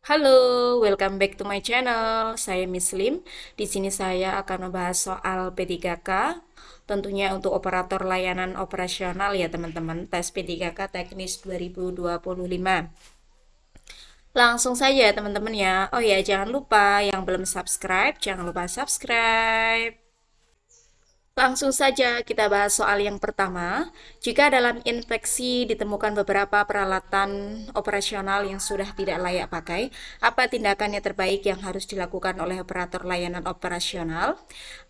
Halo, welcome back to my channel. Saya Miss Lim. Di sini saya akan membahas soal P3K. Tentunya untuk operator layanan operasional ya teman-teman. Tes P3K teknis 2025. Langsung saja teman-teman ya. Oh ya, jangan lupa yang belum subscribe, jangan lupa subscribe. Langsung saja kita bahas soal yang pertama. Jika dalam infeksi ditemukan beberapa peralatan operasional yang sudah tidak layak pakai, apa tindakan yang terbaik yang harus dilakukan oleh operator layanan operasional?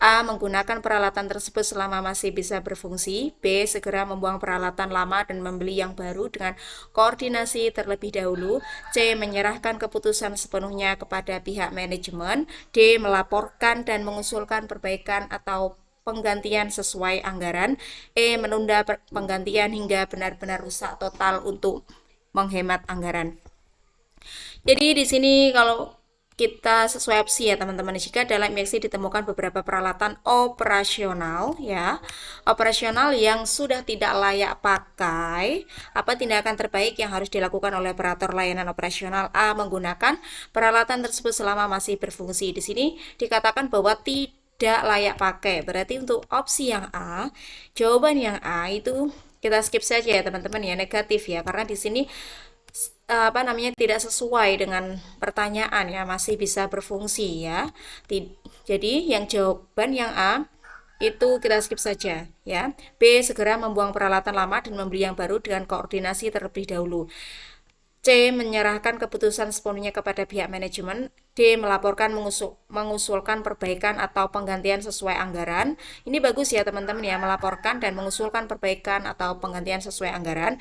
A. Menggunakan peralatan tersebut selama masih bisa berfungsi. B. Segera membuang peralatan lama dan membeli yang baru dengan koordinasi terlebih dahulu. C. Menyerahkan keputusan sepenuhnya kepada pihak manajemen. D. Melaporkan dan mengusulkan perbaikan atau penggantian sesuai anggaran. Menunda penggantian hingga benar-benar rusak total untuk menghemat anggaran. Jadi di sini kalau kita sesuai opsi ya teman-teman, jika dalam infeksi ditemukan beberapa peralatan operasional ya, operasional yang sudah tidak layak pakai, apa tindakan terbaik yang harus dilakukan oleh operator layanan operasional? A. Menggunakan peralatan tersebut selama masih berfungsi. Di sini dikatakan bahwa tidak layak pakai. Berarti untuk opsi yang A, jawaban yang A itu kita skip saja ya teman-teman ya, negatif ya, karena di sini apa namanya tidak sesuai dengan pertanyaan ya, masih bisa berfungsi ya. Jadi yang jawaban yang A itu kita skip saja ya. B. Segera membuang peralatan lama dan membeli yang baru dengan koordinasi terlebih dahulu. C. Menyerahkan keputusan sepenuhnya kepada pihak manajemen. D. Melaporkan mengusulkan perbaikan atau penggantian sesuai anggaran. Ini bagus ya teman-teman ya, melaporkan dan mengusulkan perbaikan atau penggantian sesuai anggaran.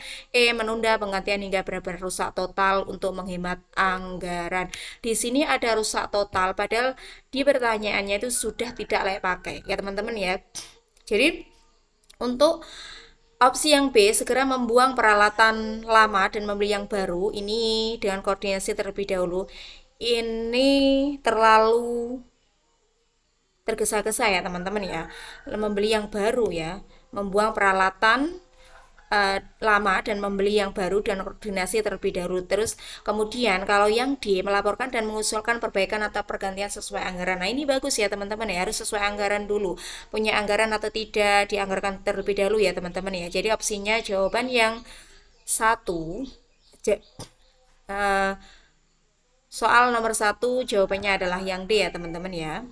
Menunda penggantian hingga benar-benar rusak total untuk menghemat anggaran. Di sini ada rusak total, padahal di pertanyaannya itu sudah tidak layak pakai ya teman-teman ya. Jadi untuk opsi yang B, segera membuang peralatan lama dan membeli yang baru, ini dengan koordinasi terlebih dahulu. Ini terlalu tergesa-gesa ya teman-teman ya. Membeli yang baru ya, membuang peralatan lama dan membeli yang baru dan koordinasi terlebih dahulu. Terus kemudian kalau yang D, melaporkan dan mengusulkan perbaikan atau pergantian sesuai anggaran. Nah ini bagus ya teman-teman ya, harus sesuai anggaran dulu. Punya anggaran atau tidak dianggarkan terlebih dahulu ya teman-teman ya. Jadi opsinya jawaban yang satu. Uh, Soal nomor satu jawabannya adalah yang D ya teman-teman ya.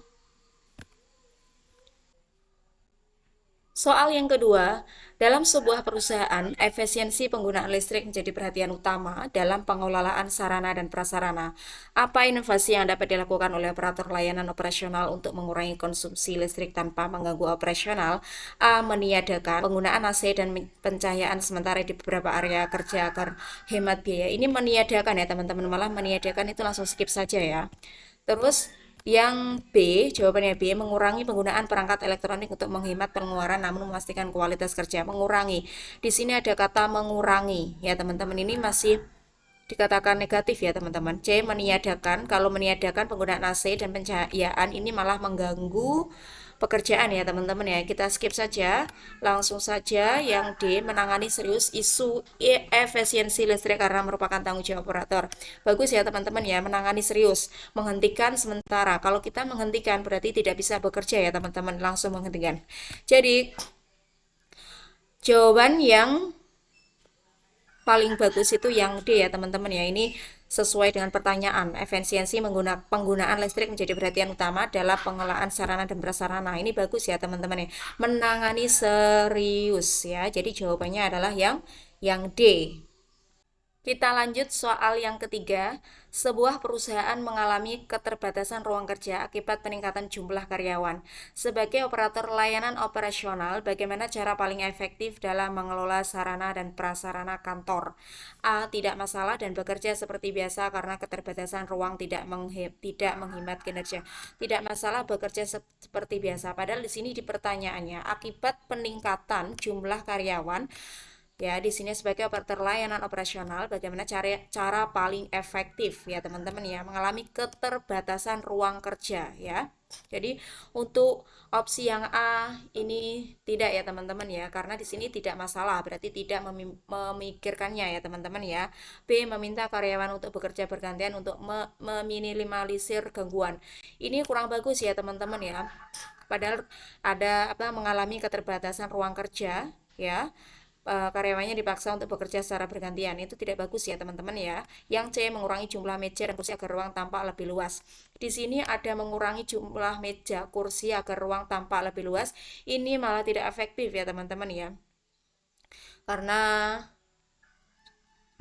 Soal yang kedua, dalam sebuah perusahaan, efisiensi penggunaan listrik menjadi perhatian utama dalam pengelolaan sarana dan prasarana. Apa inovasi yang dapat dilakukan oleh operator layanan operasional untuk mengurangi konsumsi listrik tanpa mengganggu operasional? A. Meniadakan penggunaan AC dan pencahayaan sementara di beberapa area kerja agar hemat biaya. Ini meniadakan ya teman-teman, malah meniadakan itu langsung skip saja ya. Terus yang B, jawabannya B, mengurangi penggunaan perangkat elektronik untuk menghemat pengeluaran namun memastikan kualitas kerja. Mengurangi. Di sini ada kata mengurangi. Ya, teman-teman ini masih dikatakan negatif ya, teman-teman. C, meniadakan. Kalau meniadakan penggunaan AC dan pencahayaan ini malah mengganggu pekerjaan ya, teman-teman ya. Kita skip saja. Langsung saja yang D, menangani serius isu efisiensi listrik karena merupakan tanggung jawab operator. Bagus ya teman-teman ya, menangani serius, menghentikan sementara. Kalau kita menghentikan berarti tidak bisa bekerja ya teman-teman, langsung menghentikan. Jadi jawaban yang paling bagus itu yang D ya teman-teman ya. Ini sesuai dengan pertanyaan. Efisiensi penggunaan listrik menjadi perhatian utama dalam pengelolaan sarana dan prasarana. Ini bagus ya teman-teman ya. Menangani serius ya. Jadi jawabannya adalah yang D. Kita lanjut soal yang ketiga. Sebuah perusahaan mengalami keterbatasan ruang kerja akibat peningkatan jumlah karyawan. Sebagai operator layanan operasional, bagaimana cara paling efektif dalam mengelola sarana dan prasarana kantor? A. Tidak masalah dan bekerja seperti biasa karena keterbatasan ruang tidak menghemat kinerja. Tidak masalah bekerja seperti biasa. Padahal di sini di pertanyaannya, akibat peningkatan jumlah karyawan, Ya, di sini sebagai operator layanan operasional, bagaimana cara paling efektif ya teman-teman ya, mengalami keterbatasan ruang kerja ya. Jadi untuk opsi yang A ini tidak ya teman-teman ya, karena di sini tidak masalah, berarti tidak memikirkannya ya teman-teman ya. B, meminta karyawan untuk bekerja bergantian untuk meminimalisir gangguan. Ini kurang bagus ya teman-teman ya. Padahal ada apa mengalami keterbatasan ruang kerja ya, karyawannya dipaksa untuk bekerja secara bergantian, itu tidak bagus ya teman-teman ya. Yang C, mengurangi jumlah meja dan kursi agar ruang tampak lebih luas. Di sini ada mengurangi jumlah meja kursi agar ruang tampak lebih luas, ini malah tidak efektif ya teman-teman ya, karena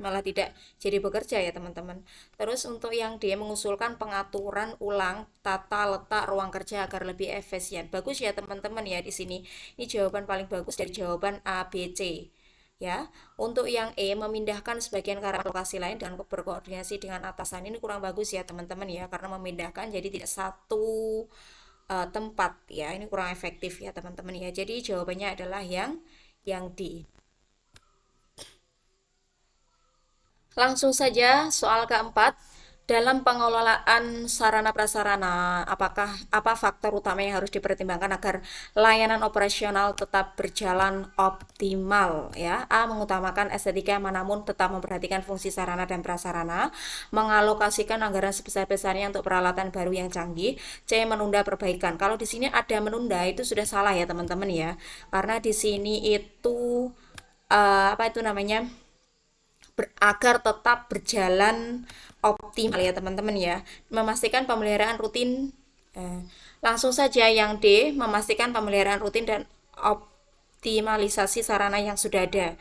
malah tidak jadi bekerja ya teman-teman. Terus untuk yang D, mengusulkan pengaturan ulang tata letak ruang kerja agar lebih efisien. Bagus ya teman-teman ya di sini. Ini jawaban paling bagus dari jawaban A, B, C. Ya, untuk yang E, memindahkan sebagian karyawan lokasi lain dan berkoordinasi dengan atasan, ini kurang bagus ya teman-teman ya, karena memindahkan jadi tidak satu tempat ya, ini kurang efektif ya teman-teman ya. Jadi jawabannya adalah yang D. Langsung saja soal keempat. Dalam pengelolaan sarana prasarana, apa faktor utama yang harus dipertimbangkan agar layanan operasional tetap berjalan optimal ya? A, mengutamakan estetika namun tetap memperhatikan fungsi sarana dan prasarana, mengalokasikan anggaran sebesar-besarnya untuk peralatan baru yang canggih. C, menunda perbaikan. Kalau di sini ada menunda itu sudah salah ya teman-teman ya. Karena di sini itu apa itu namanya? Agar tetap berjalan optimal ya teman-teman ya, memastikan pemeliharaan rutin. Langsung saja yang D, memastikan pemeliharaan rutin dan optimalisasi sarana yang sudah ada.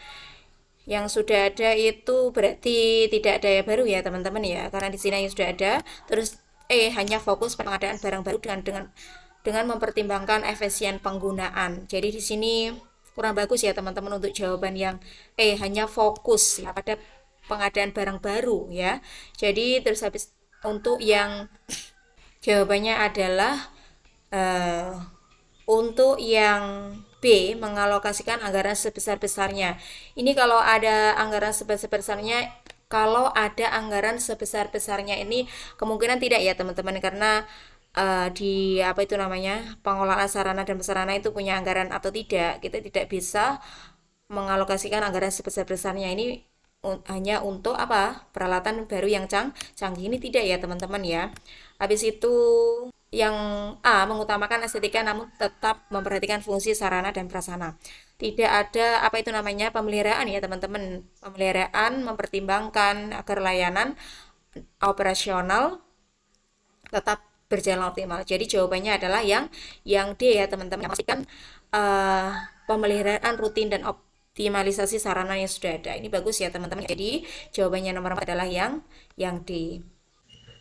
Yang sudah ada itu berarti tidak ada yang baru ya teman-teman ya, karena di sini yang sudah ada. Terus hanya fokus pengadaan barang baru dengan mempertimbangkan efisien penggunaan. Jadi di sini kurang bagus ya teman-teman untuk jawaban yang hanya fokus ya pada pengadaan barang baru ya. Jadi terus habis untuk yang jawabannya adalah eh, untuk yang B, mengalokasikan anggaran sebesar-besarnya. Ini kalau ada anggaran sebesar-besarnya, kalau ada anggaran sebesar-besarnya ini kemungkinan tidak ya teman-teman, karena di apa itu namanya, pengelolaan sarana dan prasarana itu punya anggaran atau tidak, kita tidak bisa mengalokasikan anggaran sebesar-besarnya ini hanya untuk apa, peralatan baru yang canggih, ini tidak ya teman-teman ya. Habis itu yang A, mengutamakan estetika namun tetap memperhatikan fungsi sarana dan prasarana. Tidak ada apa itu namanya pemeliharaan ya teman-teman. Pemeliharaan mempertimbangkan agar layanan operasional tetap berjalan optimal. Jadi jawabannya adalah yang D ya teman-teman. Pastikan uh, pemeliharaan rutin dan optimalisasi sarana yang sudah ada. Ini bagus ya teman-teman. Jadi jawabannya nomor 4 adalah yang D.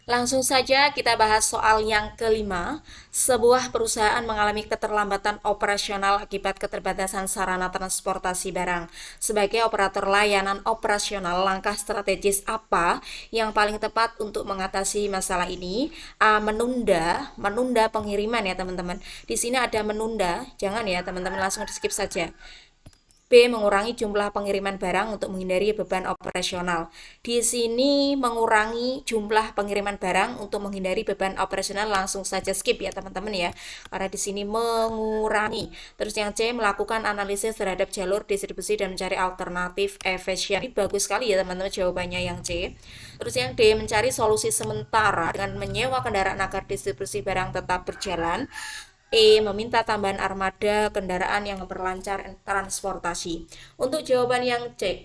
Langsung saja kita bahas soal yang kelima. Sebuah perusahaan mengalami keterlambatan operasional akibat keterbatasan sarana transportasi barang. Sebagai operator layanan operasional, langkah strategis apa yang paling tepat untuk mengatasi masalah ini? A, menunda pengiriman ya teman-teman. Di sini ada menunda, jangan ya teman-teman, langsung di skip saja. B, mengurangi jumlah pengiriman barang untuk menghindari beban operasional. Di sini mengurangi jumlah pengiriman barang untuk menghindari beban operasional, langsung saja skip ya teman-teman ya. Karena di sini mengurangi. Terus yang C, melakukan analisis terhadap jalur distribusi dan mencari alternatif efisien. Ini bagus sekali ya teman-teman jawabannya yang C. Terus yang D, mencari solusi sementara dengan menyewa kendaraan agar distribusi barang tetap berjalan. E, meminta tambahan armada kendaraan yang memperlancar transportasi. Untuk jawaban yang D,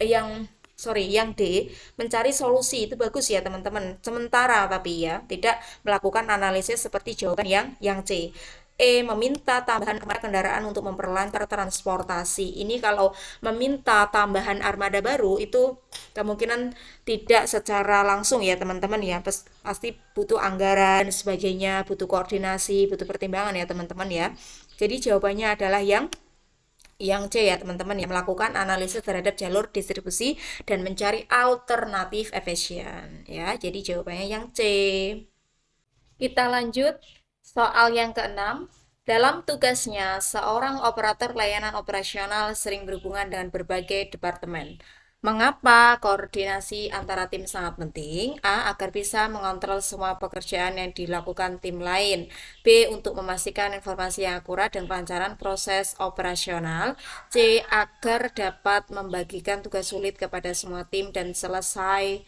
mencari solusi, itu bagus ya teman-teman. Sementara tapi ya, tidak melakukan analisis seperti jawaban yang C. E, meminta tambahan armada kendaraan untuk memperlancar transportasi. Ini kalau meminta tambahan armada baru itu kemungkinan tidak secara langsung ya teman-teman ya. Pasti butuh anggaran dan sebagainya, butuh koordinasi, butuh pertimbangan ya teman-teman ya. Jadi jawabannya adalah yang C ya teman-teman, yang melakukan analisis terhadap jalur distribusi dan mencari alternatif efisien ya. Jadi jawabannya yang C. Kita lanjut soal yang keenam. Dalam tugasnya, seorang operator layanan operasional sering berhubungan dengan berbagai departemen. Mengapa koordinasi antara tim sangat penting? A. Agar bisa mengontrol semua pekerjaan yang dilakukan tim lain. B. Untuk memastikan informasi yang akurat dan kelancaran proses operasional. C. Agar dapat membagikan tugas sulit kepada semua tim dan selesai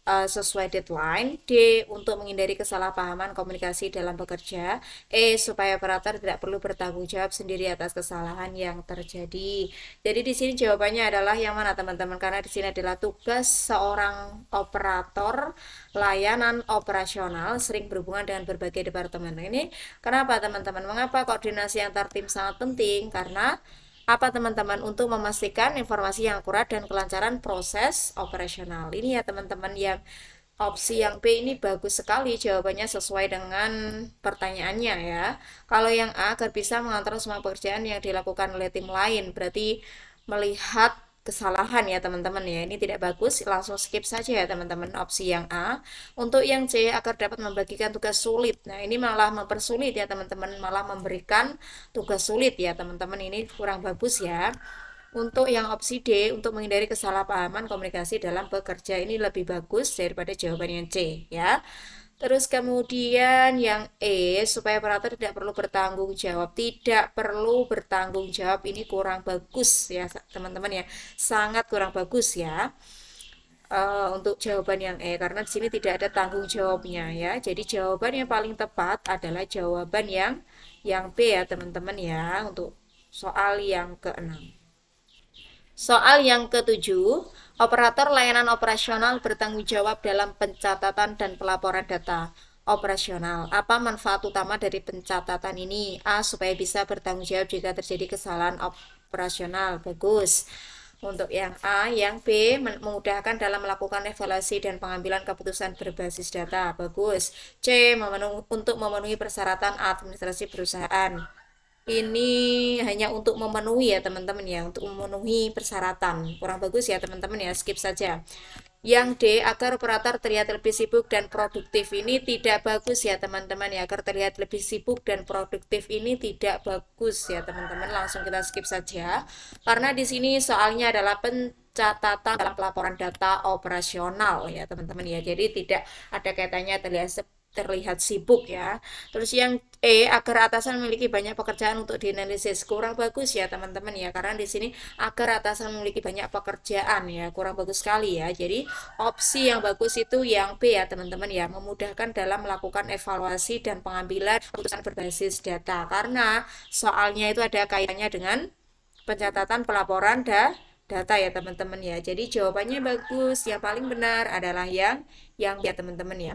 sesuai deadline. D. Untuk menghindari kesalahpahaman komunikasi dalam bekerja. E. Supaya operator tidak perlu bertanggung jawab sendiri atas kesalahan yang terjadi. Jadi di sini jawabannya adalah yang mana teman-teman? Karena di sini adalah tugas seorang operator layanan operasional sering berhubungan dengan berbagai departemen. Nah, ini kenapa teman-teman? Mengapa koordinasi antar tim sangat penting? Karena apa teman-teman? Untuk memastikan informasi yang akurat dan kelancaran proses operasional. Ini ya teman-teman, yang opsi yang B ini bagus sekali, jawabannya sesuai dengan pertanyaannya ya. Kalau yang A, agar bisa mengontrol semua pekerjaan yang dilakukan oleh tim lain, berarti melihat kesalahan ya teman-teman ya. Ini tidak bagus, langsung skip saja ya teman-teman opsi yang A. Untuk yang C, agar dapat membagikan tugas sulit. Nah, ini malah mempersulit ya teman-teman, malah memberikan tugas sulit ya teman-teman. Ini kurang bagus ya. Untuk yang opsi D, untuk menghindari kesalahpahaman komunikasi dalam bekerja, ini lebih bagus daripada jawaban yang C ya. Terus kemudian yang E, supaya operator tidak perlu bertanggung jawab. Tidak perlu bertanggung jawab, ini kurang bagus ya teman-teman ya. Sangat kurang bagus ya. Untuk jawaban yang E, karena di sini tidak ada tanggung jawabnya ya. Jadi jawaban yang paling tepat adalah jawaban yang B ya teman-teman ya, untuk soal yang keenam. Soal yang ketujuh, operator layanan operasional bertanggung jawab dalam pencatatan dan pelaporan data operasional. Apa manfaat utama dari pencatatan ini? A. Supaya bisa bertanggung jawab jika terjadi kesalahan operasional. Bagus. Untuk yang A, yang B, memudahkan dalam melakukan evaluasi dan pengambilan keputusan berbasis data. Bagus. C. Untuk memenuhi persyaratan administrasi perusahaan. Ini hanya untuk memenuhi ya teman-teman ya, untuk memenuhi persyaratan. Kurang bagus ya teman-teman ya, skip saja. Yang D, agar operator terlihat lebih sibuk dan produktif, ini tidak bagus ya teman-teman ya. Agar terlihat lebih sibuk dan produktif ini tidak bagus ya teman-teman, langsung kita skip saja. Karena di sini soalnya adalah pencatatan dalam pelaporan data operasional ya teman-teman ya. Jadi tidak ada kaitannya terlihat sibuk ya. Terus yang E, agar atasan memiliki banyak pekerjaan untuk dianalisis, kurang bagus ya teman-teman ya, karena di sini agar atasan memiliki banyak pekerjaan ya, kurang bagus sekali ya. Jadi opsi yang bagus itu yang B ya teman-teman ya, memudahkan dalam melakukan evaluasi dan pengambilan keputusan berbasis data, karena soalnya itu ada kaitannya dengan pencatatan pelaporan data ya teman-teman ya. Jadi jawabannya bagus, yang paling benar adalah yang B ya teman-teman ya.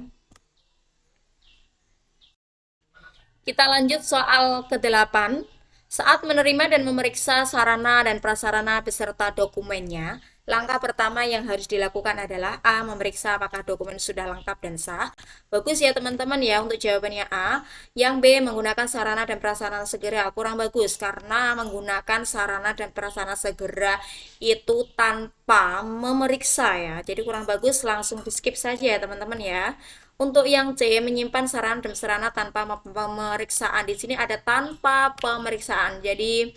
Kita lanjut soal ke-8. Saat menerima dan memeriksa sarana dan prasarana beserta dokumennya, langkah pertama yang harus dilakukan adalah A. Memeriksa apakah dokumen sudah lengkap dan sah. Bagus ya teman-teman ya untuk jawabannya A. Yang B. Menggunakan sarana dan prasarana segera. Kurang bagus, karena menggunakan sarana dan prasarana segera itu tanpa memeriksa ya. Jadi kurang bagus, langsung di skip saja ya teman-teman ya. Untuk yang C, menyimpan sarana dan prasarana tanpa pemeriksaan. Di sini ada tanpa pemeriksaan. Jadi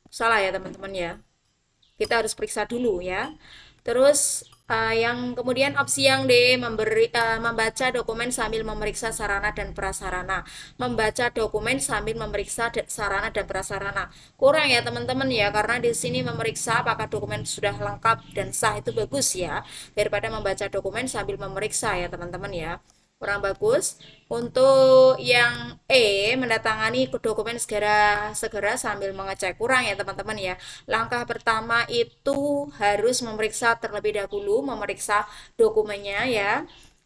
salah ya teman-teman ya. Kita harus periksa dulu ya. Terus yang kemudian opsi yang D, membaca dokumen sambil memeriksa sarana dan prasarana. Membaca dokumen sambil memeriksa sarana dan prasarana. Kurang ya teman-teman ya, karena di sini memeriksa apakah dokumen sudah lengkap dan sah itu bagus ya, daripada membaca dokumen sambil memeriksa ya teman-teman ya. Kurang bagus. Untuk yang E, mendatangani dokumen segera sambil mengecek. Kurang ya teman-teman ya. Langkah pertama itu harus memeriksa terlebih dahulu, memeriksa dokumennya ya.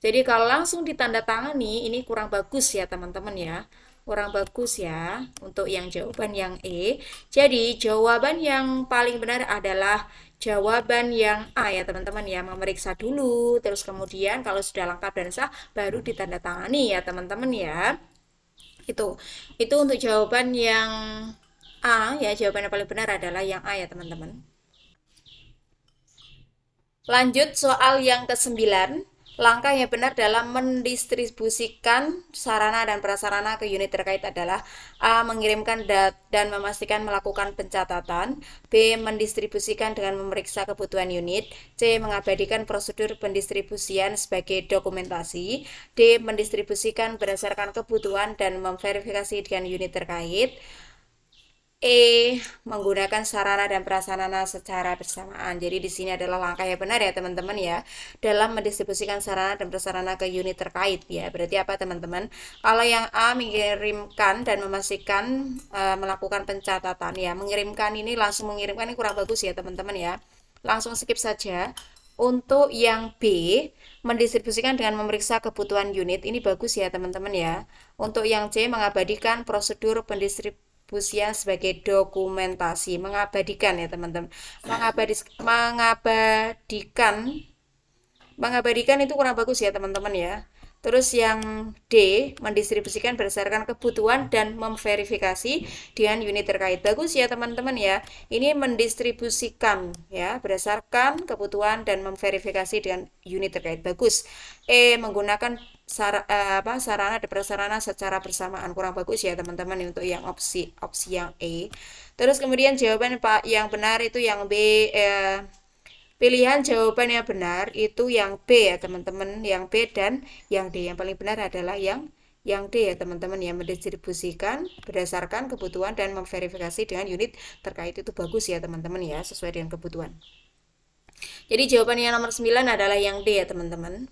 Jadi kalau langsung ditandatangani ini kurang bagus ya teman-teman ya. Kurang bagus ya untuk yang jawaban yang E. Jadi jawaban yang paling benar adalah jawaban yang A ya teman-teman ya, memeriksa dulu, terus kemudian kalau sudah lengkap dan sah baru ditandatangani ya teman-teman ya. Itu untuk jawaban yang A ya, jawaban yang paling benar adalah yang A ya teman-teman. Lanjut soal yang ke-9. Langkah yang benar dalam mendistribusikan sarana dan prasarana ke unit terkait adalah A. Mengirimkan dan memastikan melakukan pencatatan. B. Mendistribusikan dengan memeriksa kebutuhan unit. C. Mengabadikan prosedur pendistribusian sebagai dokumentasi. D. Mendistribusikan berdasarkan kebutuhan dan memverifikasi dengan unit terkait. Menggunakan sarana dan prasarana secara bersamaan. Jadi di sini adalah langkah yang benar ya teman-teman ya, dalam mendistribusikan sarana dan prasarana ke unit terkait ya. Berarti apa teman-teman? Kalau yang A, mengirimkan dan memastikan melakukan pencatatan ya. Mengirimkan ini langsung mengirimkan ini kurang bagus ya teman-teman ya. Langsung skip saja. Untuk yang B, mendistribusikan dengan memeriksa kebutuhan unit, ini bagus ya teman-teman ya. Untuk yang C, mengabadikan prosedur pendistribusian sebagai dokumentasi. Mengabadikan ya teman-teman. Mengabadikan itu kurang bagus ya teman-teman ya. Terus yang D, mendistribusikan berdasarkan kebutuhan dan memverifikasi dengan unit terkait. Bagus ya teman-teman ya. Ini mendistribusikan ya berdasarkan kebutuhan dan memverifikasi dengan unit terkait. Bagus. Menggunakan sarana dan prasarana secara bersamaan. Kurang bagus ya teman-teman untuk yang opsi yang E. Terus kemudian jawaban yang benar itu yang B. Pilihan jawaban yang benar itu yang B ya teman-teman, yang B dan yang D. Yang paling benar adalah yang D ya teman-teman, yang mendistribusikan berdasarkan kebutuhan dan memverifikasi dengan unit terkait. Itu bagus ya teman-teman ya, sesuai dengan kebutuhan. Jadi jawaban yang nomor 9 adalah yang D ya teman-teman.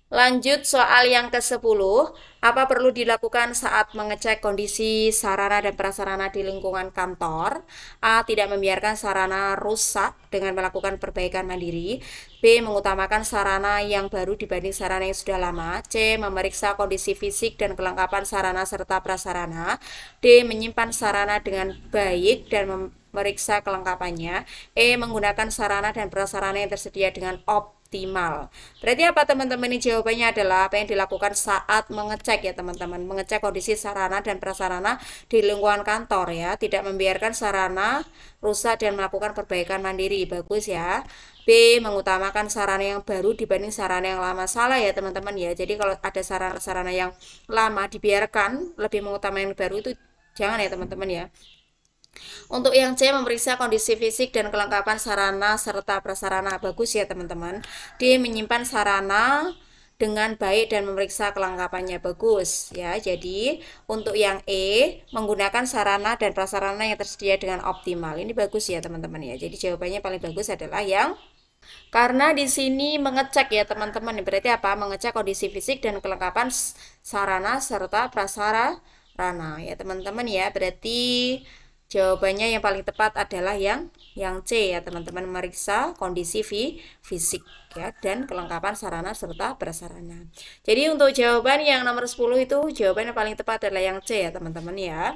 Lanjut soal yang ke-10, apa perlu dilakukan saat mengecek kondisi sarana dan prasarana di lingkungan kantor? A. Tidak membiarkan sarana rusak dengan melakukan perbaikan mandiri. B. Mengutamakan sarana yang baru dibanding sarana yang sudah lama. C. Memeriksa kondisi fisik dan kelengkapan sarana serta prasarana. D. Menyimpan sarana dengan baik dan memeriksa kelengkapannya. Menggunakan sarana dan prasarana yang tersedia dengan optimal. Berarti apa teman-teman? Ini jawabannya adalah apa yang dilakukan saat mengecek ya teman-teman. Mengecek kondisi sarana dan prasarana di lingkungan kantor ya. Tidak membiarkan sarana rusak dan melakukan perbaikan mandiri. Bagus ya. B. Mengutamakan sarana yang baru dibanding sarana yang lama. Salah ya teman-teman ya. Jadi kalau ada sarana-sarana yang lama dibiarkan, lebih mengutamakan yang baru, itu jangan ya teman-teman ya. Untuk yang C, memeriksa kondisi fisik dan kelengkapan sarana serta prasarana. Bagus ya teman-teman. D. Menyimpan sarana dengan baik dan memeriksa kelengkapannya. Bagus ya. Jadi untuk yang E, menggunakan sarana dan prasarana yang tersedia dengan optimal. Ini bagus ya teman-teman ya. Jadi jawabannya paling bagus adalah yang, karena di sini mengecek ya teman-teman. Berarti apa? Mengecek kondisi fisik dan kelengkapan sarana serta prasarana ya teman-teman ya. Berarti jawabannya yang paling tepat adalah yang C ya teman-teman, memeriksa kondisi fisik ya dan kelengkapan sarana serta prasarana. Jadi untuk jawaban yang nomor 10 itu jawaban yang paling tepat adalah yang C ya teman-teman ya.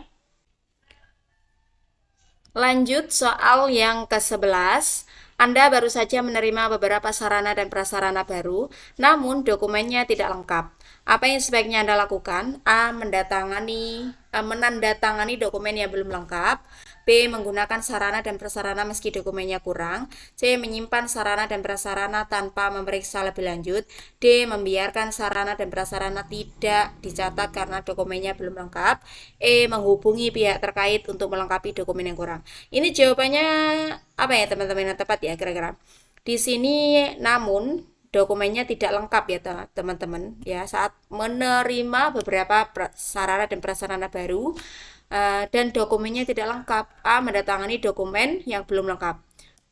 Lanjut soal yang ke-11. Anda baru saja menerima beberapa sarana dan prasarana baru, namun dokumennya tidak lengkap. Apa yang sebaiknya Anda lakukan? A. Menandatangani dokumen yang belum lengkap. B. Menggunakan sarana dan prasarana meski dokumennya kurang. C. Menyimpan sarana dan prasarana tanpa memeriksa lebih lanjut. D. Membiarkan sarana dan prasarana tidak dicatat karena dokumennya belum lengkap. Menghubungi pihak terkait untuk melengkapi dokumen yang kurang. Ini jawabannya apa ya teman-teman yang tepat ya kira-kira? Di sini namun dokumennya tidak lengkap ya teman-teman ya, saat menerima beberapa sarana dan prasarana baru dan dokumennya tidak lengkap. A. Mendatangani dokumen yang belum lengkap.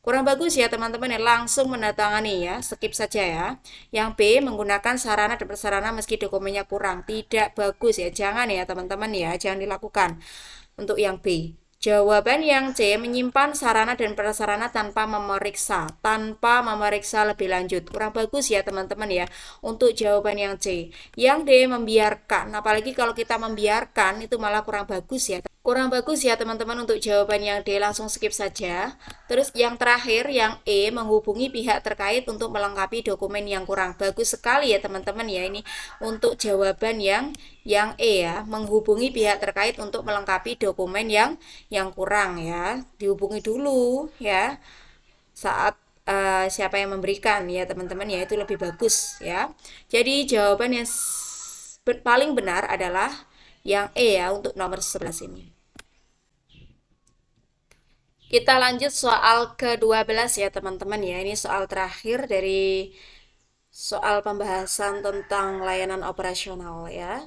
Kurang bagus ya teman-teman ya, langsung mendatangani ya, skip saja ya. Yang B. Menggunakan sarana dan prasarana meski dokumennya kurang. Tidak bagus ya, jangan ya teman-teman ya, jangan dilakukan. Untuk yang B, jawaban yang C, menyimpan sarana dan prasarana tanpa memeriksa lebih lanjut. Kurang bagus ya teman-teman ya untuk jawaban yang C. Yang D, membiarkan. Apalagi kalau kita membiarkan itu malah kurang bagus ya. Kurang bagus ya teman-teman untuk jawaban yang D, langsung skip saja. Terus yang terakhir yang E, menghubungi pihak terkait untuk melengkapi dokumen yang kurang. Bagus sekali ya teman-teman ya, ini untuk jawaban yang E ya, menghubungi pihak terkait untuk melengkapi dokumen yang kurang ya. Dihubungi dulu ya saat siapa yang memberikan ya teman-teman ya, itu lebih bagus ya. Jadi jawaban yang paling benar adalah yang E ya untuk nomor 11 ini. Kita lanjut soal ke-12 ya teman-teman ya. Ini soal terakhir dari soal pembahasan tentang layanan operasional ya.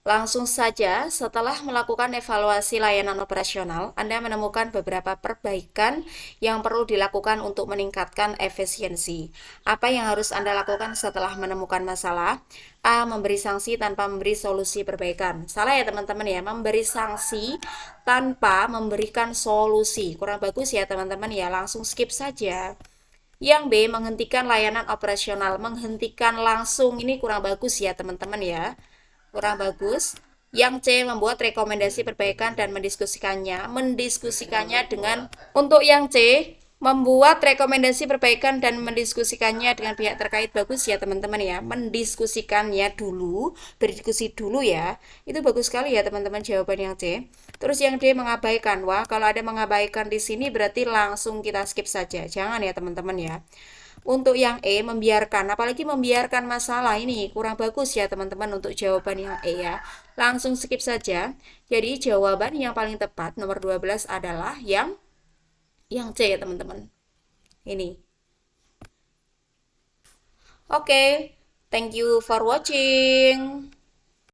Langsung saja, setelah melakukan evaluasi layanan operasional, Anda menemukan beberapa perbaikan yang perlu dilakukan untuk meningkatkan efisiensi. Apa yang harus Anda lakukan setelah menemukan masalah? A. Memberi sanksi tanpa memberi solusi perbaikan. Salah ya teman-teman ya, memberi sanksi tanpa memberikan solusi. Kurang bagus ya teman-teman ya, langsung skip saja. Yang B, menghentikan layanan operasional. Menghentikan langsung, ini kurang bagus ya teman-teman ya, kurang bagus. Yang C, membuat rekomendasi perbaikan dan mendiskusikannya dengan, untuk yang C, membuat rekomendasi perbaikan dan mendiskusikannya dengan pihak terkait. Bagus ya teman-teman ya, mendiskusikannya dulu, berdiskusi dulu ya, itu bagus sekali ya teman-teman jawaban yang C. Terus yang D, mengabaikan. Wah, kalau ada mengabaikan di sini berarti langsung kita skip saja, jangan ya teman-teman ya. Untuk yang E, membiarkan, apalagi membiarkan masalah, ini kurang bagus ya teman-teman untuk jawaban yang E ya. Langsung skip saja. Jadi jawaban yang paling tepat nomor 12 adalah yang C ya teman-teman. Ini. Oke, thank you for watching.